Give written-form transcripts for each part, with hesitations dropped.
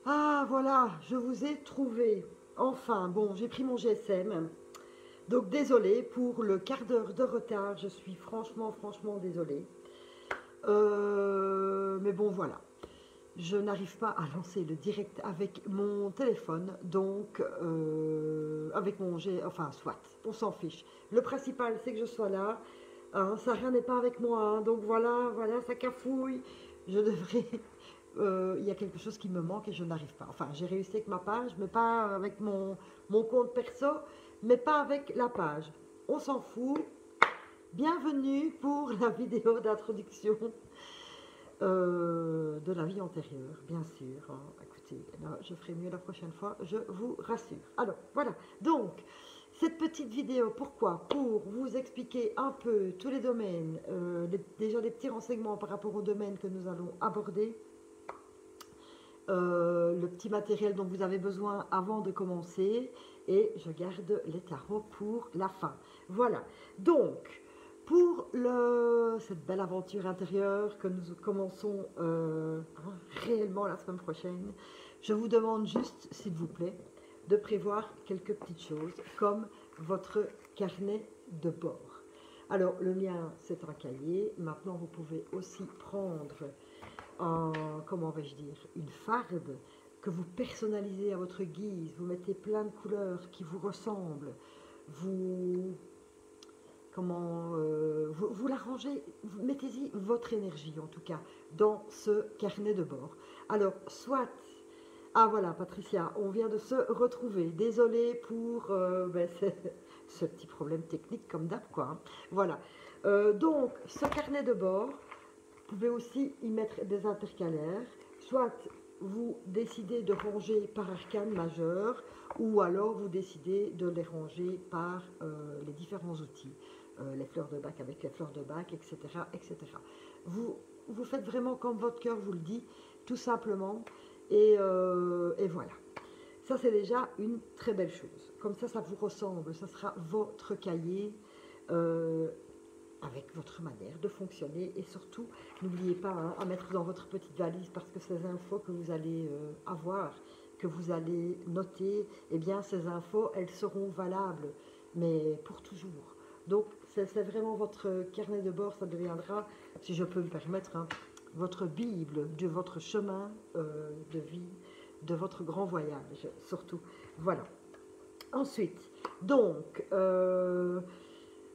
Ah, voilà, je vous ai trouvé. Enfin, bon, j'ai pris mon GSM. Donc, désolée pour le quart d'heure de retard. Je suis franchement désolée. Mais bon, voilà. Je n'arrive pas à lancer le direct avec mon téléphone. Donc, avec mon G... Enfin, soit, on s'en fiche. Le principal, c'est que je sois là. Hein, ça, rien n'est pas avec moi. Hein, donc, voilà, ça cafouille. Je devrais... Il y a quelque chose qui me manque et je n'arrive pas. Enfin, j'ai réussi avec ma page, mais pas avec mon compte perso, mais pas avec la page. On s'en fout. Bienvenue pour la vidéo d'introduction de la vie antérieure, bien sûr. Hein. Écoutez, là, je ferai mieux la prochaine fois, je vous rassure. Alors, voilà. Donc, cette petite vidéo, pourquoi? Pour vous expliquer un peu tous les domaines, déjà des petits renseignements par rapport aux domaines que nous allons aborder. Le petit matériel dont vous avez besoin avant de commencer et je garde les tarots pour la fin. Voilà, donc pour cette belle aventure intérieure que nous commençons réellement la semaine prochaine, je vous demande juste, s'il vous plaît, de prévoir quelques petites choses comme votre carnet de bord. Alors le mien c'est un cahier, maintenant vous pouvez aussi prendre comment vais-je dire, une farde que vous personnalisez à votre guise, vous mettez plein de couleurs qui vous ressemblent, vous, vous l'arrangez, mettez-y votre énergie en tout cas dans ce carnet de bord. Alors, soit, ah voilà Patricia, on vient de se retrouver, désolée pour ce petit problème technique comme d'hab quoi, hein. Voilà, donc ce carnet de bord, vous pouvez aussi y mettre des intercalaires, soit vous décidez de ranger par arcane majeur, ou alors vous décidez de les ranger par les différents outils, les fleurs de bac avec les fleurs de bac, etc. etc. Vous faites vraiment comme votre cœur vous le dit, tout simplement, et voilà. Ça, c'est déjà une très belle chose. Comme ça vous ressemble, ça sera votre cahier, avec votre manière de fonctionner et surtout n'oubliez pas hein, à mettre dans votre petite valise parce que ces infos que vous allez avoir, que vous allez noter, eh bien ces infos elles seront valables mais pour toujours. Donc c'est vraiment votre carnet de bord, ça deviendra, si je peux me permettre, hein, votre bible de votre chemin de vie, de votre grand voyage surtout. Voilà. Ensuite, donc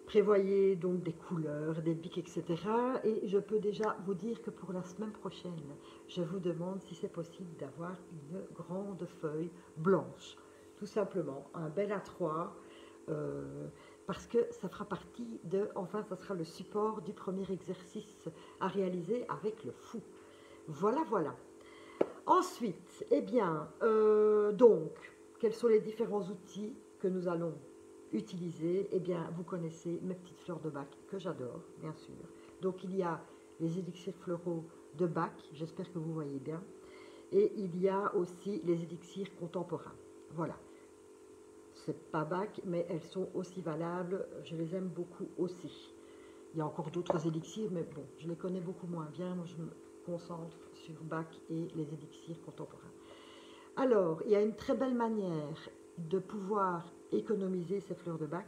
prévoyez donc des couleurs, des bics, etc. Et je peux déjà vous dire que pour la semaine prochaine, je vous demande si c'est possible d'avoir une grande feuille blanche. Tout simplement, un bel A3, parce que ça fera partie de, enfin, ça sera le support du premier exercice à réaliser avec le fou. Voilà, voilà. Ensuite, eh bien, donc, quels sont les différents outils que nous allons utiliser? Eh bien, vous connaissez mes petites fleurs de bac que j'adore, bien sûr. Donc, il y a les élixirs floraux de bac, j'espère que vous voyez bien. Et il y a aussi les élixirs contemporains. Voilà. C'est pas bac, mais elles sont aussi valables. Je les aime beaucoup aussi. Il y a encore d'autres élixirs, mais bon, je les connais beaucoup moins bien. Moi, je me concentre sur bac et les élixirs contemporains. Alors, il y a une très belle manière de pouvoir économiser ces fleurs de bac,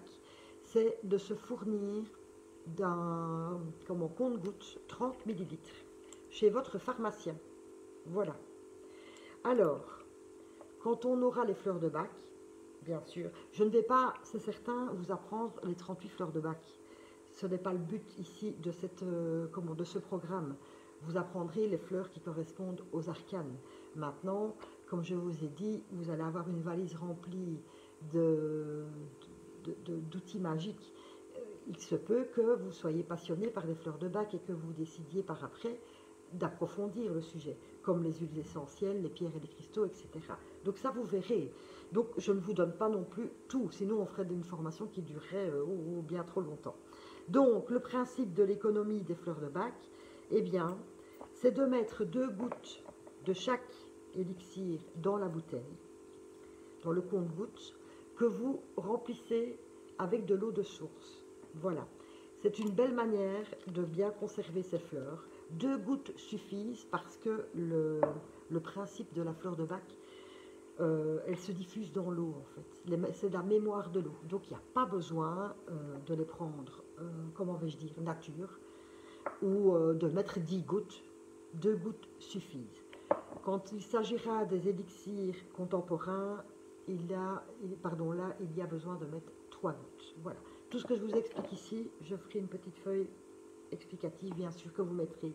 c'est de se fournir d'un compte-gouttes 30 ml chez votre pharmacien. Voilà. Alors, quand on aura les fleurs de bac, bien sûr, je ne vais pas, c'est certain, vous apprendre les 38 fleurs de bac. Ce n'est pas le but ici de, de ce programme. Vous apprendrez les fleurs qui correspondent aux arcanes. Maintenant, comme je vous ai dit, vous allez avoir une valise remplie d'outils magiques. Il se peut que vous soyez passionné par les fleurs de bac et que vous décidiez par après d'approfondir le sujet, comme les huiles essentielles, les pierres et les cristaux, etc. Donc ça, vous verrez. Donc je ne vous donne pas non plus tout, sinon on ferait une formation qui durerait bien trop longtemps. Donc le principe de l'économie des fleurs de bac, eh bien, c'est de mettre 2 gouttes de chaque élixir dans la bouteille, dans le compte-gouttes, que vous remplissez avec de l'eau de source. Voilà. C'est une belle manière de bien conserver ces fleurs. 2 gouttes suffisent parce que le le principe de la fleur de Bach, elle se diffuse dans l'eau en fait. C'est de la mémoire de l'eau. Donc il n'y a pas besoin de les prendre, comment vais-je dire, nature, ou de mettre 10 gouttes. 2 gouttes suffisent. Quand il s'agira des élixirs contemporains, il y a besoin de mettre 3 gouttes. Voilà. Tout ce que je vous explique ici, je ferai une petite feuille explicative, bien sûr, que vous mettrez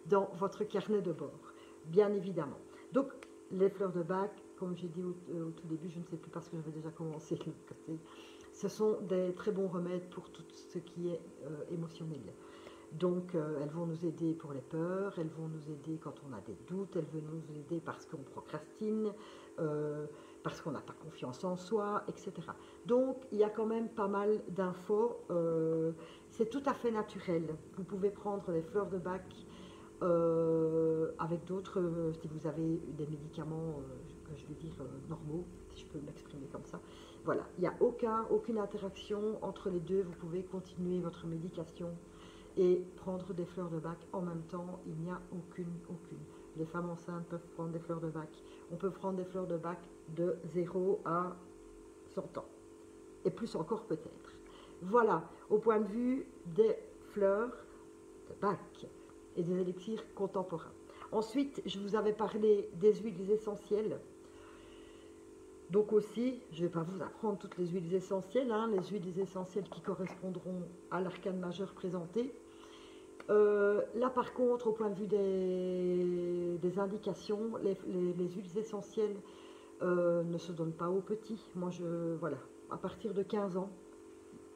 dans votre carnet de bord, bien évidemment. Donc, les fleurs de Bach, comme j'ai dit au tout début, je ne sais plus parce que j'avais déjà commencé de l'autre côté, ce sont des très bons remèdes pour tout ce qui est émotionnel. Donc, elles vont nous aider pour les peurs, elles vont nous aider quand on a des doutes, elles vont nous aider parce qu'on procrastine, parce qu'on n'a pas confiance en soi, etc. Donc, il y a quand même pas mal d'infos. C'est tout à fait naturel. Vous pouvez prendre les fleurs de Bach avec d'autres, si vous avez des médicaments, je vais dire normaux, si je peux m'exprimer comme ça. Voilà, il n'y a aucune interaction entre les deux. Vous pouvez continuer votre médication et prendre des fleurs de Bach en même temps. Il n'y a aucune. Les femmes enceintes peuvent prendre des fleurs de Bach. On peut prendre des fleurs de Bach de 0 à 100 ans. Et plus encore peut-être. Voilà, au point de vue des fleurs de Bach et des élixirs contemporains. Ensuite, je vous avais parlé des huiles essentielles. Donc aussi, je ne vais pas vous apprendre toutes les huiles essentielles, les huiles essentielles qui correspondront à l'arcane majeur présenté. Là par contre, au point de vue des indications, les huiles essentielles ne se donnent pas aux petits. Moi, voilà, à partir de 15 ans,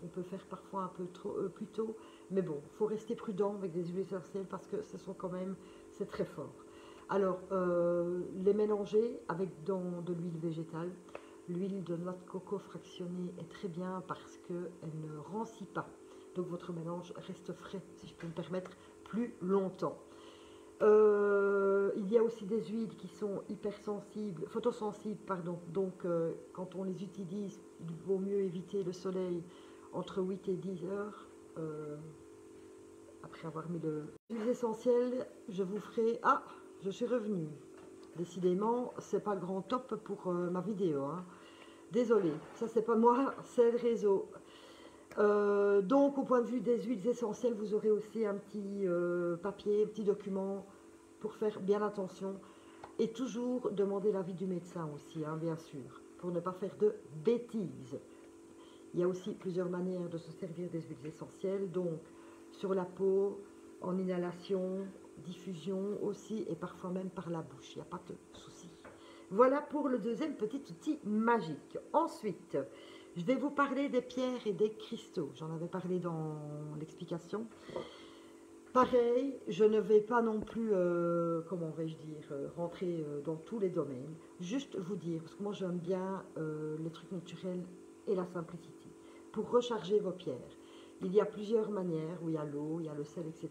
on peut faire parfois un peu plus tôt, mais bon, il faut rester prudent avec des huiles essentielles parce que c'est très fort. Alors, les mélanger avec de l'huile végétale. L'huile de noix de coco fractionnée est très bien parce qu'elle ne rancit pas. Donc votre mélange reste frais, si je peux me permettre, plus longtemps. Il y a aussi des huiles qui sont hypersensibles, photosensibles, pardon. Donc quand on les utilise, il vaut mieux éviter le soleil entre 8 et 10 heures. Après avoir mis l'huile essentielle, je vous ferai... Ah, je suis revenue. Décidément, c'est pas le grand top pour ma vidéo. Désolée, ça c'est pas moi, c'est le réseau. Donc au point de vue des huiles essentielles, vous aurez aussi un petit papier, un petit document pour faire bien attention. Et toujours demander l'avis du médecin aussi, bien sûr, pour ne pas faire de bêtises. Il y a aussi plusieurs manières de se servir des huiles essentielles, donc sur la peau, en inhalation, diffusion aussi, et parfois même par la bouche, il n'y a pas de souci. Voilà pour le deuxième petit outil magique. Ensuite, je vais vous parler des pierres et des cristaux. J'en avais parlé dans l'explication. Pareil, je ne vais pas non plus, comment vais-je dire, rentrer dans tous les domaines. Juste vous dire, parce que moi j'aime bien les trucs naturels et la simplicité. Pour recharger vos pierres, il y a plusieurs manières, où il y a l'eau, il y a le sel, etc.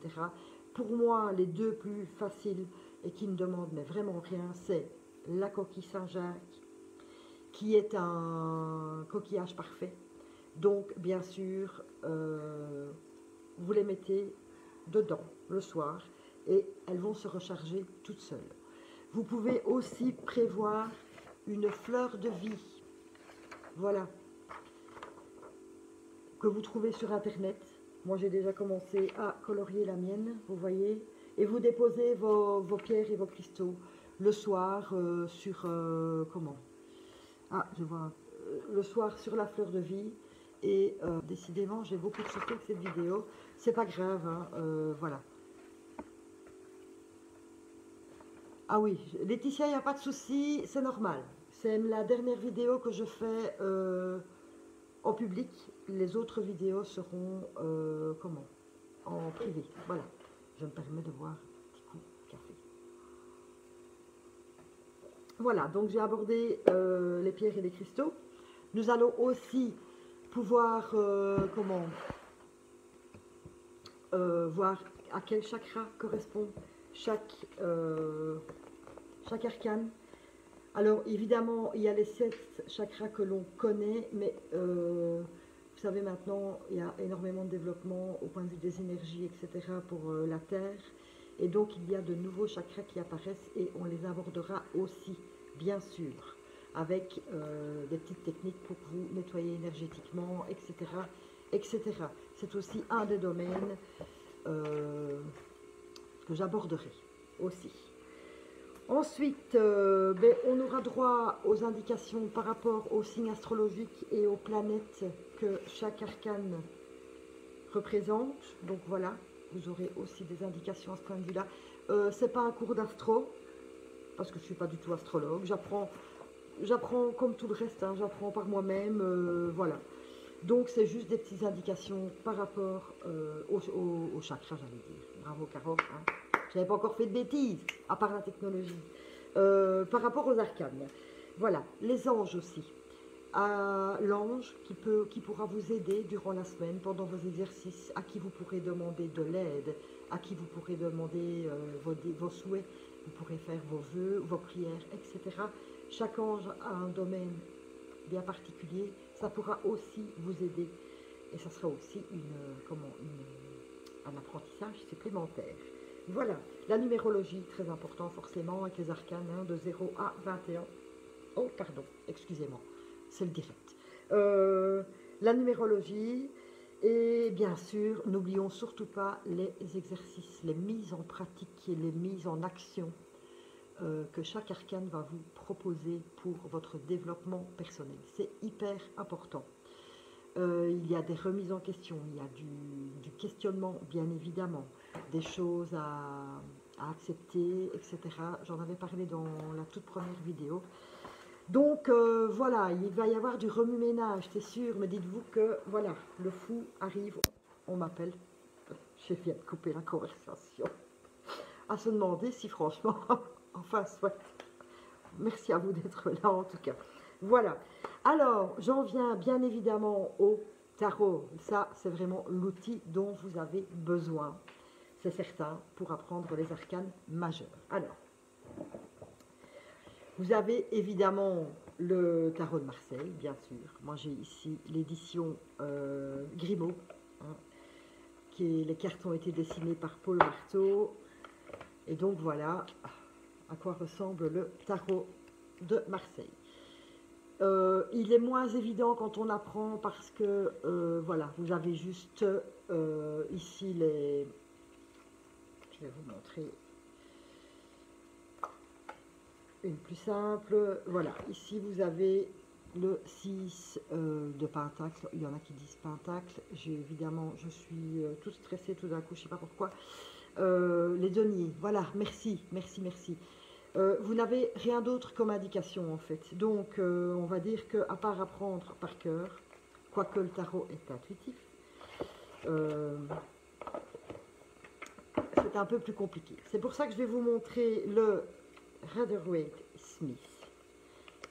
Pour moi, les deux plus faciles et qui ne demandent mais vraiment rien, c'est la coquille Saint-Jacques, qui est un coquillage parfait. Donc, bien sûr, vous les mettez dedans le soir et elles vont se recharger toutes seules. Vous pouvez aussi prévoir une fleur de vie, voilà, que vous trouvez sur internet. Moi j'ai déjà commencé à colorier la mienne, vous voyez, et vous déposez vos pierres et vos cristaux le soir sur je vois le soir sur la fleur de vie. Et décidément j'ai beaucoup de soucis avec cette vidéo, c'est pas grave, voilà. Ah oui, Laetitia, il n'y a pas de souci, c'est normal. C'est la dernière vidéo que je fais en public. Les autres vidéos seront en privé. Voilà, je me permets de boire un petit coup de café. Voilà, donc j'ai abordé les pierres et les cristaux. Nous allons aussi pouvoir voir à quel chakra correspond chaque arcane. Alors évidemment il y a les 7 chakras que l'on connaît, mais vous savez maintenant il y a énormément de développement au point de vue des énergies, etc. pour la Terre, Et donc, il y a de nouveaux chakras qui apparaissent et on les abordera aussi, bien sûr, avec des petites techniques pour vous nettoyer énergétiquement, etc. etc. C'est aussi un des domaines que j'aborderai aussi. Ensuite, on aura droit aux indications par rapport aux signes astrologiques et aux planètes que chaque arcane représente. Donc voilà, vous aurez aussi des indications à ce point de vue-là. C'est pas un cours d'astro, parce que je ne suis pas du tout astrologue. J'apprends comme tout le reste, hein, j'apprends par moi-même, voilà. Donc c'est juste des petites indications par rapport au chakra, j'allais dire. Bravo Caro, hein. Je n'avais pas encore fait de bêtises, à part la technologie. Par rapport aux arcanes. Voilà, les anges aussi. L'ange qui pourra vous aider durant la semaine, pendant vos exercices, à qui vous pourrez demander de l'aide, à qui vous pourrez demander vos souhaits, vous pourrez faire vos vœux, vos prières, etc. Chaque ange a un domaine bien particulier, ça pourra aussi vous aider. Et ça sera aussi un apprentissage supplémentaire. Voilà, la numérologie, très important forcément, avec les arcanes, hein, de 0 à 21. Oh, pardon, excusez-moi, c'est le direct. La numérologie, et bien sûr, n'oublions surtout pas les exercices, les mises en pratique et les mises en action que chaque arcane va vous proposer pour votre développement personnel. C'est hyper important. Il y a des remises en question, il y a du questionnement, bien évidemment, des choses à accepter, etc. J'en avais parlé dans la toute première vidéo. Donc, voilà, il va y avoir du remue-ménage, c'est sûr, mais dites-vous que, voilà, le fou arrive, on m'appelle, je viens de couper la conversation, à se demander si franchement, enfin, soit, merci à vous d'être là en tout cas. Voilà, alors j'en viens bien évidemment au tarot. Ça, c'est vraiment l'outil dont vous avez besoin, c'est certain, pour apprendre les arcanes majeures. Alors, vous avez évidemment le tarot de Marseille, bien sûr. Moi, j'ai ici l'édition Grimaud. Hein, les cartes ont été dessinées par Paul Marteau. Et donc, voilà à quoi ressemble le tarot de Marseille. Il est moins évident quand on apprend parce que, voilà, vous avez juste ici les... Je vais vous montrer une plus simple. Voilà, ici vous avez le 6 de pentacle. Il y en a qui disent pentacle. Évidemment, je suis toute stressée tout d'un coup, je ne sais pas pourquoi. Les deniers, voilà, merci, merci, merci. Vous n'avez rien d'autre comme indication en fait. Donc, on va dire qu'à part apprendre par cœur, quoique le tarot est intuitif, c'est un peu plus compliqué. C'est pour ça que je vais vous montrer le Rider-Waite-Smith,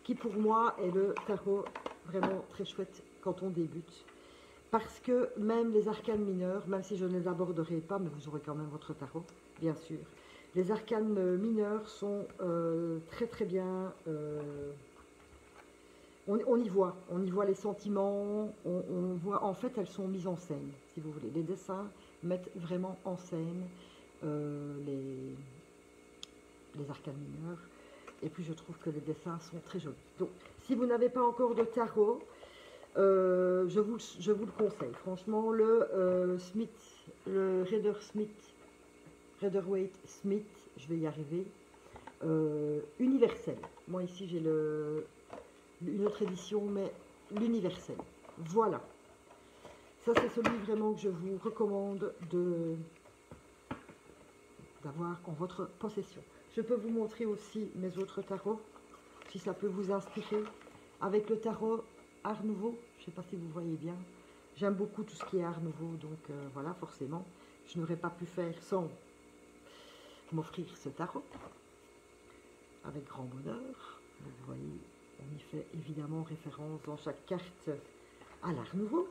qui pour moi est le tarot vraiment très chouette quand on débute. Parce que même les arcanes mineurs, même si je ne les aborderai pas, mais vous aurez quand même votre tarot, bien sûr. Les arcanes mineurs sont très très bien, on y voit les sentiments, on voit, en fait elles sont mises en scène, si vous voulez. Les dessins mettent vraiment en scène les arcanes mineurs, et puis je trouve que les dessins sont très jolis. Donc, si vous n'avez pas encore de tarot, je vous le conseille. Franchement, le Rider-Waite-Smith, je vais y arriver, universel. Moi ici j'ai une autre édition, mais l'universel. Voilà. Ça c'est celui vraiment que je vous recommande d'avoir en votre possession. Je peux vous montrer aussi mes autres tarots, si ça peut vous inspirer. Avec le tarot Art Nouveau, je ne sais pas si vous voyez bien. J'aime beaucoup tout ce qui est Art Nouveau, donc voilà, forcément, je n'aurais pas pu faire sans m'offrir ce tarot, avec grand bonheur. Donc, vous voyez, on y fait évidemment référence dans chaque carte à l'Art Nouveau.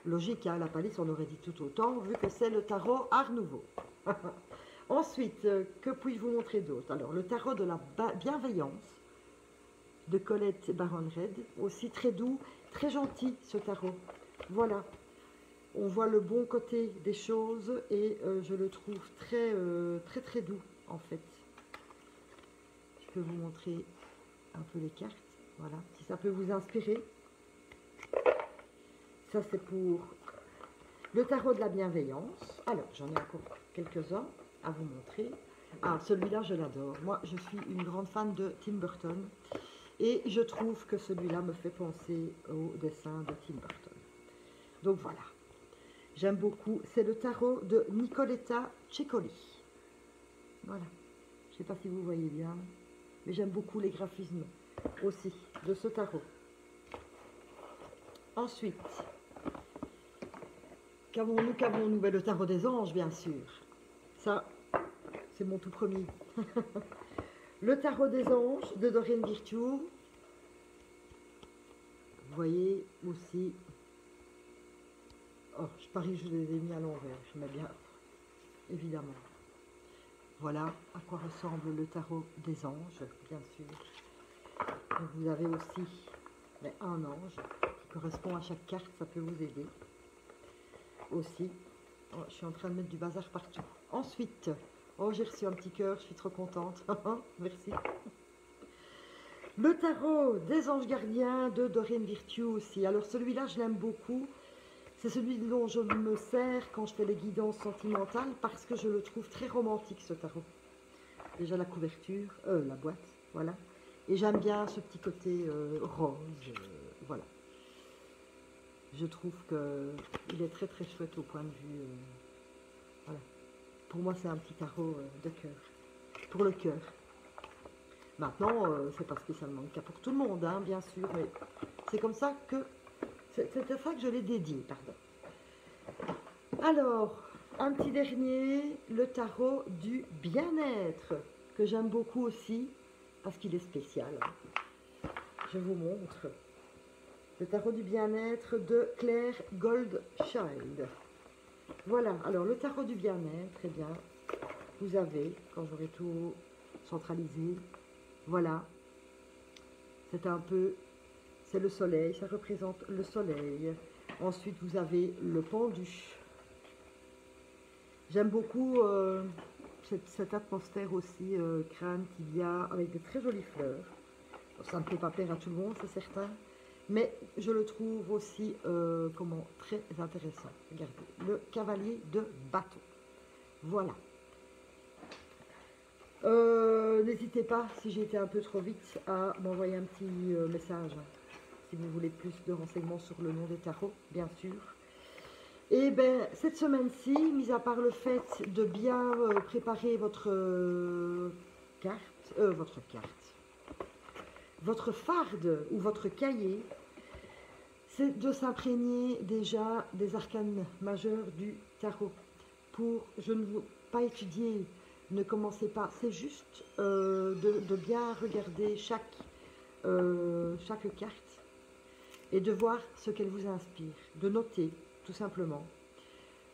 Logique, hein, la palisse, on aurait dit tout autant, vu que c'est le tarot Art Nouveau. Ensuite, que puis-je vous montrer d'autre? Alors, le tarot de la bienveillance, de Colette Baron Red, aussi très doux, très gentil ce tarot. Voilà, on voit le bon côté des choses et je le trouve très doux en fait. Je peux vous montrer un peu les cartes, voilà, si ça peut vous inspirer. Ça c'est pour le tarot de la bienveillance. Alors j'en ai encore quelques-uns à vous montrer. Ah, celui-là je l'adore. Moi je suis une grande fan de Tim Burton et je trouve que celui-là me fait penser au dessin de Tim Burton. Donc voilà, j'aime beaucoup. C'est le tarot de Nicoletta Ceccoli. Voilà, je ne sais pas si vous voyez bien, mais j'aime beaucoup les graphismes aussi de ce tarot. Ensuite, qu'avons-nous? Ben, le tarot des anges, bien sûr. Ça, c'est mon tout premier. Le tarot des anges de Doreen Virtue. Vous voyez aussi. Oh, je parie que je les ai mis à l'envers. Je mets bien, évidemment. Voilà à quoi ressemble le tarot des anges, bien sûr. Donc vous avez aussi un ange qui correspond à chaque carte, ça peut vous aider. Aussi, oh, je suis en train de mettre du bazar partout. Ensuite, oh, j'ai reçu un petit cœur, je suis trop contente. Merci. Le tarot des anges gardiens de Doreen Virtue aussi. Alors celui-là, je l'aime beaucoup. C'est celui dont je me sers quand je fais les guidances sentimentales parce que je le trouve très romantique, ce tarot. Déjà la couverture, la boîte, voilà. Et j'aime bien ce petit côté rose, voilà. Je trouve qu'il est très chouette au point de vue, voilà. Pour moi, c'est un petit tarot de cœur, pour le cœur. Maintenant, c'est pas spécialement le cas pour tout le monde, hein, bien sûr, mais c'est comme ça que, c'est à ça que je l'ai dédié, pardon. Alors, un petit dernier, le tarot du bien-être, que j'aime beaucoup aussi, parce qu'il est spécial. Je vous montre. Le tarot du bien-être de Claire Goldchild. Voilà, alors le tarot du bien-être, eh bien, vous avez, quand j'aurai tout centralisé, voilà, c'est un peu, c'est le soleil, ça représente le soleil. Ensuite, vous avez le pendu. J'aime beaucoup cette atmosphère aussi crâne qu'il y a avec de très jolies fleurs. Ça ne peut pas plaire à tout le monde, c'est certain. Mais je le trouve aussi très intéressant. Regardez, le cavalier de bâton. Voilà. N'hésitez pas, si j'ai été un peu trop vite, à m'envoyer un petit message. Si vous voulez plus de renseignements sur le nom des tarots, bien sûr. Et bien, cette semaine-ci, mis à part le fait de bien préparer votre votre farde ou votre cahier, c'est de s'imprégner déjà des arcanes majeurs du tarot. Je ne veux pas étudier, ne commencez pas, c'est juste de bien regarder chaque carte et de voir ce qu'elle vous inspire, de noter tout simplement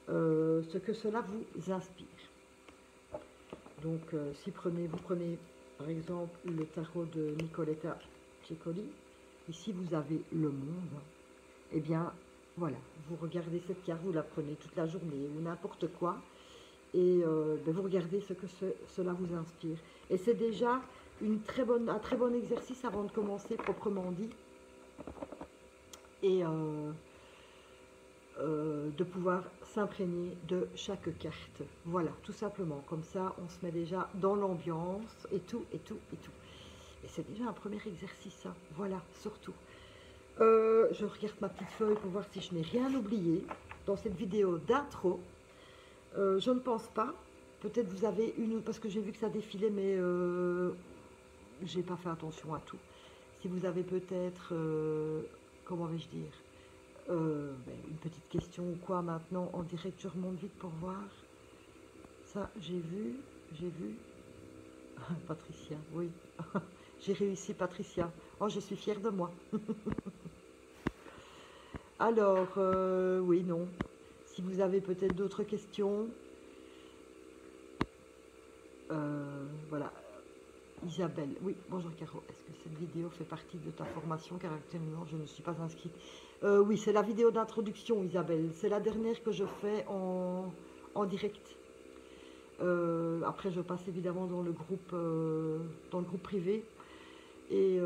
ce que cela vous inspire. Donc si vous prenez par exemple le tarot de Nicoletta Ceccoli, ici vous avez le monde, et bien voilà, vous regardez cette carte, vous la prenez toute la journée ou n'importe quoi, et vous regardez ce que cela vous inspire. Et c'est déjà un très bon exercice avant de commencer proprement dit, et de pouvoir s'imprégner de chaque carte. Voilà, tout simplement. Comme ça, on se met déjà dans l'ambiance et tout. Et c'est déjà un premier exercice, hein. Voilà, surtout. Je regarde ma petite feuille pour voir si je n'ai rien oublié dans cette vidéo d'intro. Je ne pense pas. Peut-être vous avez une, parce que j'ai vu que ça défilait, mais j'ai pas fait attention à tout. Si vous avez peut-être, comment vais-je dire, une petite question ou quoi maintenant en direct, je remonte vite pour voir. Ça, j'ai vu. Patricia, oui. J'ai réussi, Patricia. Oh, je suis fière de moi. Alors, oui, non. Si vous avez peut-être d'autres questions, voilà. Isabelle. Oui, bonjour Caro. Est-ce que cette vidéo fait partie de ta formation? Car actuellement, je ne suis pas inscrite. Oui, c'est la vidéo d'introduction, Isabelle. C'est la dernière que je fais en direct. Après, je passe évidemment dans le groupe privé. Et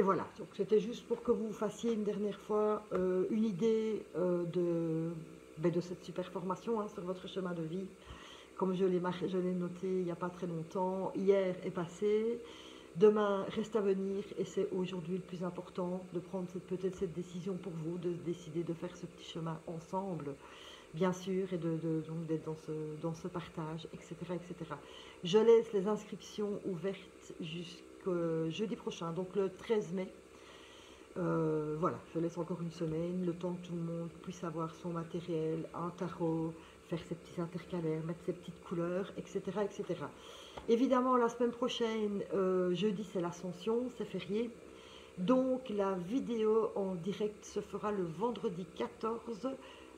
voilà. Donc, c'était juste pour que vous fassiez une dernière fois une idée de cette super formation hein, sur votre chemin de vie. Comme je l'ai noté il n'y a pas très longtemps, hier est passé, demain reste à venir et c'est aujourd'hui le plus important de prendre peut-être cette décision pour vous, de décider de faire ce petit chemin ensemble, bien sûr, et donc d'être dans ce partage, etc., etc. Je laisse les inscriptions ouvertes jusqu'au jeudi prochain, donc le 13 mai. Voilà, je laisse encore une semaine, le temps que tout le monde puisse avoir son matériel, un tarot, faire ses petits intercalaires, mettre ses petites couleurs, etc. etc. Évidemment, la semaine prochaine, jeudi, c'est l'Ascension, c'est férié. Donc, la vidéo en direct se fera le vendredi 14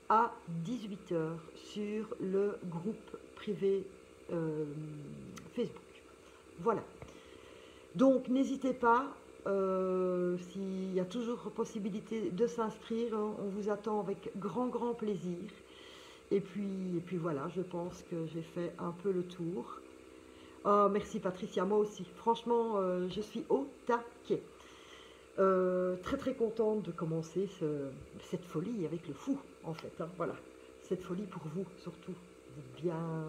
à 18 h sur le groupe privé Facebook. Voilà. Donc, n'hésitez pas. S'il y a toujours possibilité de s'inscrire, hein, on vous attend avec grand plaisir. Et puis voilà, je pense que j'ai fait un peu le tour. Oh, merci Patricia, moi aussi. Franchement, je suis au taquet. Très contente de commencer cette folie avec le fou, en fait. Hein, voilà, cette folie pour vous, surtout. Vous êtes bien...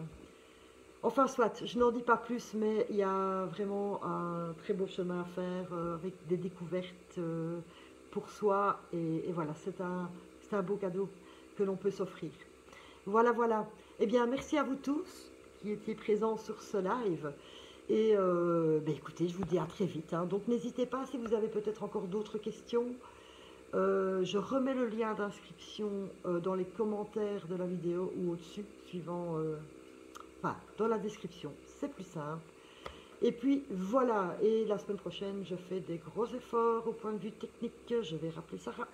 Enfin, soit, je n'en dis pas plus, mais il y a vraiment un très beau chemin à faire avec des découvertes pour soi. Et voilà, c'est un beau cadeau que l'on peut s'offrir. Voilà. Eh bien, merci à vous tous qui étiez présents sur ce live. Et écoutez, je vous dis à très vite. Hein. Donc, n'hésitez pas si vous avez peut-être encore d'autres questions. Je remets le lien d'inscription dans les commentaires de la vidéo ou au-dessus, suivant... Enfin, dans la description, c'est plus simple. Et puis voilà, et la semaine prochaine, je fais des gros efforts au point de vue technique. Je vais rappeler Sarah.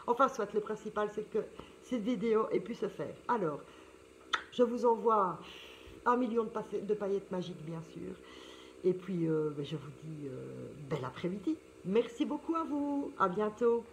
Enfin, soit, le principal, c'est que cette vidéo ait pu se faire. Alors, je vous envoie 1 million de paillettes magiques, bien sûr. Et puis, je vous dis bel après-midi. Merci beaucoup à vous. À bientôt.